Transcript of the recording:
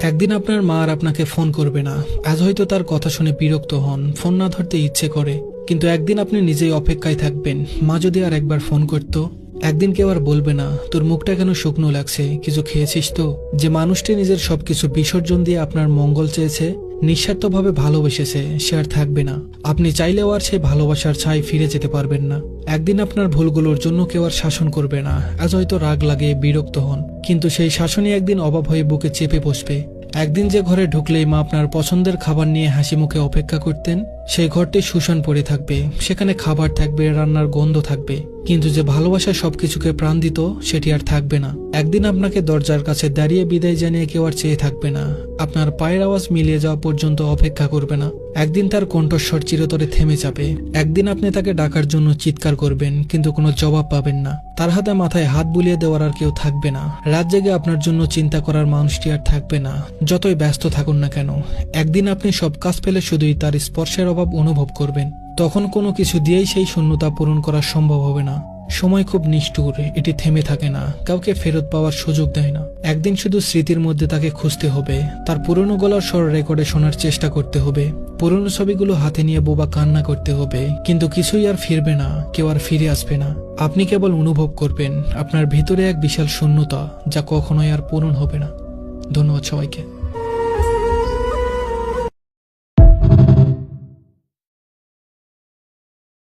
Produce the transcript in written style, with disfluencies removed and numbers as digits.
একদিন আপনার মা আর আপনাকে ফোন করবে না। আজ হয়তো তার কথা শুনে বিরক্ত হন, ফোন না ধরতে ইচ্ছে করে, কিন্তু একদিন আপনি নিজেই অপেক্ষায় থাকবেন। মা যদি আর একবার ফোন করত, একদিন কেউ আর বলবে না তোর মুখটা কেন শুকনো লাগছে, কিছু খেয়েছিস তো। যে মানুষটি নিজের সবকিছু বিসর্জন দিয়ে আপনার মঙ্গল চেয়েছে, নিঃস্বার্থভাবে ভালোবেসেছে, সে আর থাকবে না। আপনি চাইলেও আর সেই ভালোবাসার ছাই ফিরে যেতে পারবেন না। একদিন আপনার ভুলগুলোর জন্য কেউ আর শাসন করবে না। আজ হয়তো রাগ লাগে, বিরক্ত হন, কিন্তু সেই শাসনই একদিন অভাব হয়ে বুকে চেপে বসবে। একদিন যে ঘরে ঢুকলেই মা আপনার পছন্দের খাবার নিয়ে হাসি মুখে অপেক্ষা করতেন, সেই ঘরটি শুষণ পড়ে থাকবে। সেখানে খাবার থাকবে, রান্নার গন্ধ থাকবে, কিন্তু যে ভালোবাসা সবকিছুকে প্রাণ দিত, সেটি আর থাকবে না। একদিন আপনাকে দরজার কাছে দাঁড়িয়ে বিদায় জানিয়ে কেউ আর চেয়ে থাকবে না। আপনার পায়ের আওয়াজ মিলিয়ে যাওয়া পর্যন্ত অপেক্ষা করবে না। একদিন তার কণ্ঠস্বর চিরতরে থেমে যাবে। একদিন আপনি তাকে ডাকার জন্য চিৎকার করবেন, কিন্তু কোনো জবাব পাবেন না। তার হাতে মাথায় হাত বুলিয়ে দেওয়ার আর কেউ থাকবে না। রাত জেগে আপনার জন্য চিন্তা করার মানুষটি আর থাকবে না, যতই ব্যস্ত থাকুন না কেন। একদিন আপনি সব কাজ ফেলে শুধুই তার স্পর্শের অভাব অনুভব করবেন। তখন কোনো কিছু দিয়েই সেই শূন্যতা পূরণ করা সম্ভব হবে না। সময় খুব নিষ্ঠুর, এটি থেমে থাকে না, কাউকে ফেরত পাওয়ার সুযোগ দেয় না। একদিন শুধু স্মৃতির মধ্যে তাকে খুঁজতে হবে, তার পুরনো গলার স্বর রেকর্ডে শোনার চেষ্টা করতে হবে, পুরনো ছবিগুলো হাতে নিয়ে বোবা কান্না করতে হবে, কিন্তু কিছুই আর ফিরবে না, কেউ আর ফিরে আসবে না। আপনি কেবল অনুভব করবেন আপনার ভিতরে এক বিশাল শূন্যতা, যা কখনোই আর পূরণ হবে না। ধন্যবাদ সবাইকে।